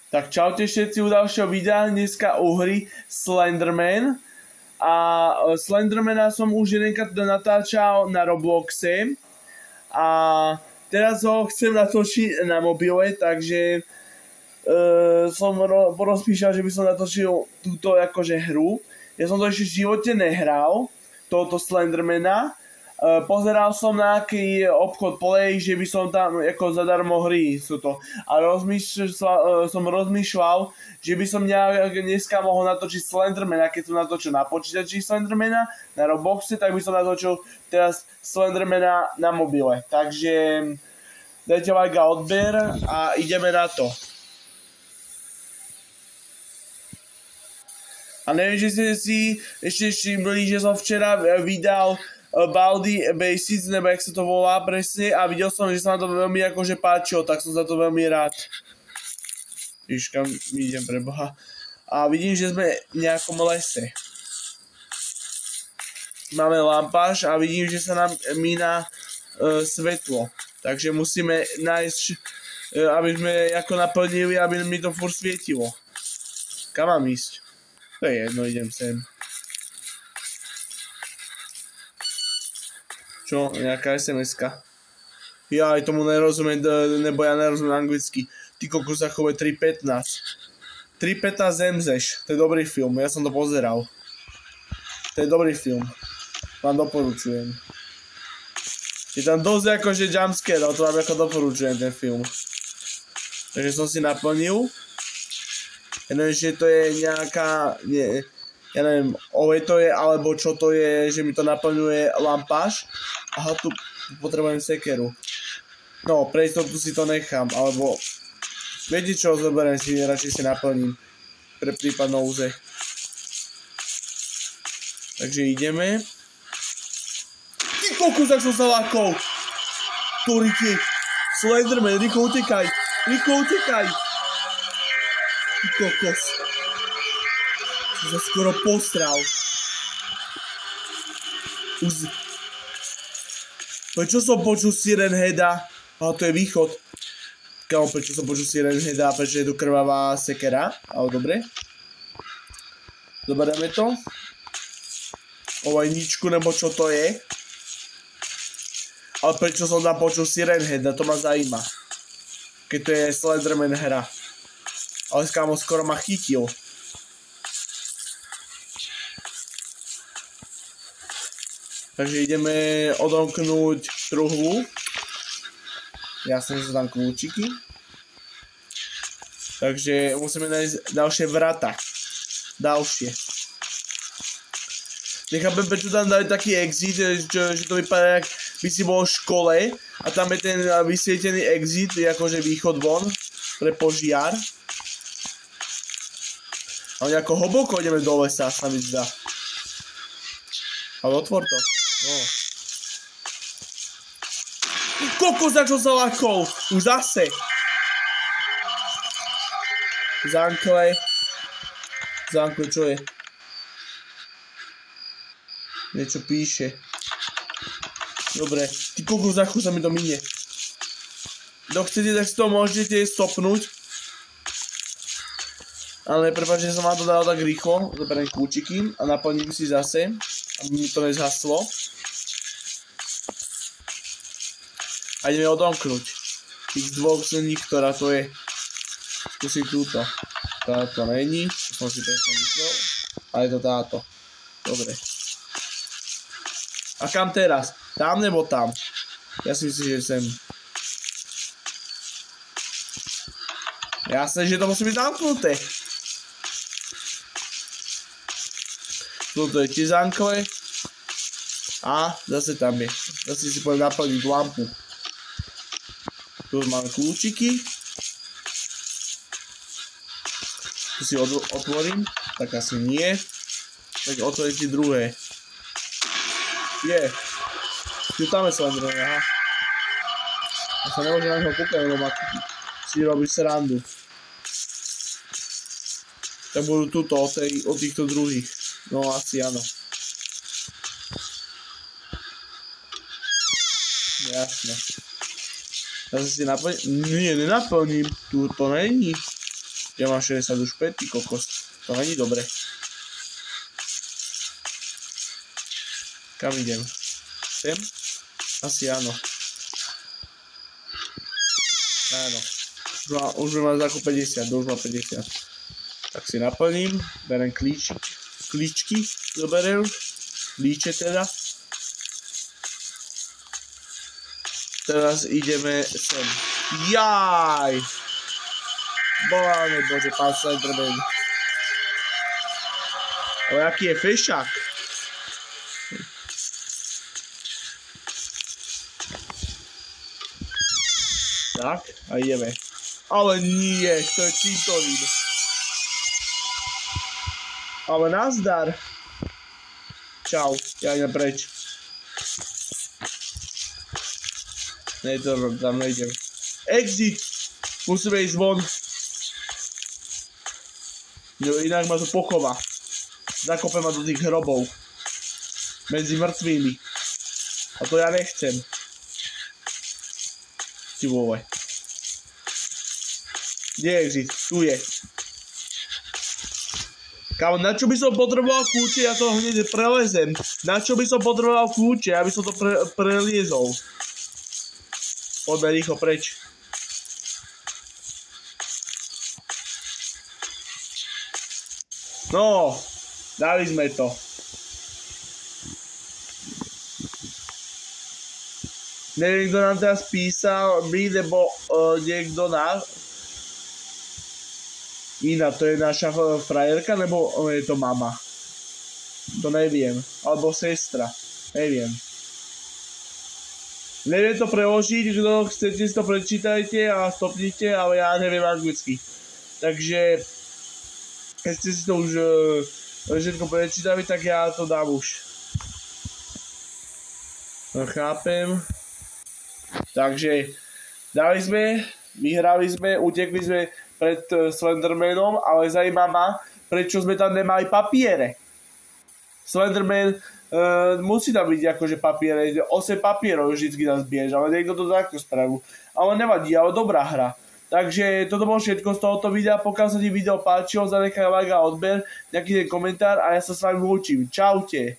Tak čaute všetci u ďalšieho videa, dneska u hry Slenderman. A Slendermana som už jedenkrát natáčal na Robloxe. A teraz ho chcem natočiť na mobile, takže som porozpíšal, že by som natočil túto akože hru. Ja som to ešte v živote nehral, tohoto Slendermana. Pozeral som na aký obchod Play, že by som tam ako zadarmo hry sú to. Ale som rozmýšľal, že by som dneska mohol natočiť Slendermana, keď som natočil na počítači Slendermana na Robloxe, tak by som natočil teraz Slendermana na mobile. Takže dajte like a odber a ideme na to. A neviem, že ste si ešte všimli, že som včera vydal Baldi Basics, nebo jak sa to volá presne, a videl som, že sa na to veľmi akože páčilo, tak som za to veľmi rád. Víš, kam idem pre Boha. A vidím, že sme v nejakom lese. Máme lampáš a vidím, že sa nám mína svetlo. Takže musíme nájsť, aby sme ako naplnili, aby mi to furt svietilo. Kam mám ísť? To je jedno, idem sem. Čo? Nejaká SMS-ka. Ja aj tomu nerozumiem, nebo ja nerozumiem anglicky. Ty kokos zachové 3.15. 3.15 zemzeš. To je dobrý film, ja som to pozeral. To je dobrý film. Vám doporučujem. Je tam dosť akože jumpscare, ale to vám ako doporučujem ten film. Takže som si naplnil. Ja neviem, že to je nejaká... ja neviem, to je, alebo čo to je, že mi to naplňuje lampáš. Aha, tu potrebujem sekeru. No, pre istotu si to nechám, alebo... Viete čo, zoberiem si, radšej si naplním. Pre prípad nouze. Takže ideme. Ty kokos, ak som sa lákol! Torite! Slenderman, rýchlo utekaj! Rýchlo utekaj! Ty kokos. Som sa skoro postral. Prečo som počul Siren Heada? Ale to je východ. Kámo, prečo som počul Siren Heada? Prečo je tu krvavá sekera? Ale dobre. Zoberieme to. Ovajničku, nebo čo to je. Ale prečo som tam počul Siren Heada? To ma zajíma. Keď to je Slenderman hra. Ale kámo, skoro ma chytil. Takže ideme odomknúť truhlu. Jasne, že sú tam kľúčiky. Takže musíme nájsť ďalšie vrata. Ďalšie. Nechápem, prečo tam dali taký exit, že to vypadá, jak by si bol v škole. A tam je ten vysvietený exit, akože východ von, pre požiar. Ale nejako hlboko ideme do lesa, sa mi zdá. Ale otvor to. No. Kokos, za čo sa ľahkol? Už zase. Zankle. Zankle, čo je? Niečo píše. Dobre. Ty kokos, za čo sa mi to minie? Kto chcete, tak si to môžete stopnúť. Ale prepáč, že som vám to dal tak rýchlo. Zoberiem kľúčiky a naplním si zase, aby mi to nezhaslo. A ideme odomknúť. Tých dvoch z nich, ktorá to je. Skúsim túto. Táto není. Som si presne myslel. Ale je to táto. Dobre. A kam teraz? Tam nebo tam? Ja si myslím, že sem. Jasné, že to musí byť zamknuté. Toto je tiež zankle. A zase tam je. Zase si poviem naplniť lampu. Tu máme kľúčiky. Tu si otvorím. Tak asi nie. Tak otvorím ti druhé. Je. Tu tam je Slenderman, aha. Ja sa nemôžem na neho kúkať, lebo ma si robí srandu. Tak budú tuto od týchto druhých. No asi áno. Jasne. Zase si naplním. Nie, nenaplním. Tu to není. Ja mám 60 už päť, ty kokos. To není dobre. Kam idem? Sem? Asi áno. Áno. Už mám za 50, už mám 50. Tak si naplním, berem klíčky, zoberiem, klíče teda. Teraz ideme sem. Jaj! Boláme, bože, pán Slenderman. Ale aký je fešák? Tak, a ideme. Ale nie, to je cintorín. Ale nazdar. Čau, ja idem preč. Ne, to tam nejdem. Exit! Musíme ísť von. No, inak ma to pochová. Zakope ma do tých hrobov. Medzi mŕtvými. A to ja nechcem. Ty vole. Kde je exit? Tu je. Kámo, na čo by som potreboval kľúče? Ja to hneď prelezem. Na čo by som potreboval kľúče? Aby som to preliezol. Poďme rýchlo preč. No, dali sme to. Neviem, kto nám teraz písal, my, nebo niekto nás. Iná, to je naša frajerka, nebo je to mama? To neviem. Alebo sestra. Neviem. Neviem to preložiť, kto chcete si to prečítajte a stopnite, ale ja neviem anglicky. Takže, keď ste si to už všetko prečítali, tak ja to dám už. No, chápem. Takže, dali sme, vyhrali sme, utekli sme pred Slendermanom, ale zaujíma ma, prečo sme tam nemali papiere. Slenderman musí tam byť akože papiere, 8 papierov vždycky nás biež, ale niekto to takto spravil. Ale nevadí, ale dobrá hra. Takže toto bolo všetko z tohoto videa, pokiaľ sa ti video páčilo, zanechaj like a odber, nejaký ten komentár a ja sa s vami učím. Čaute.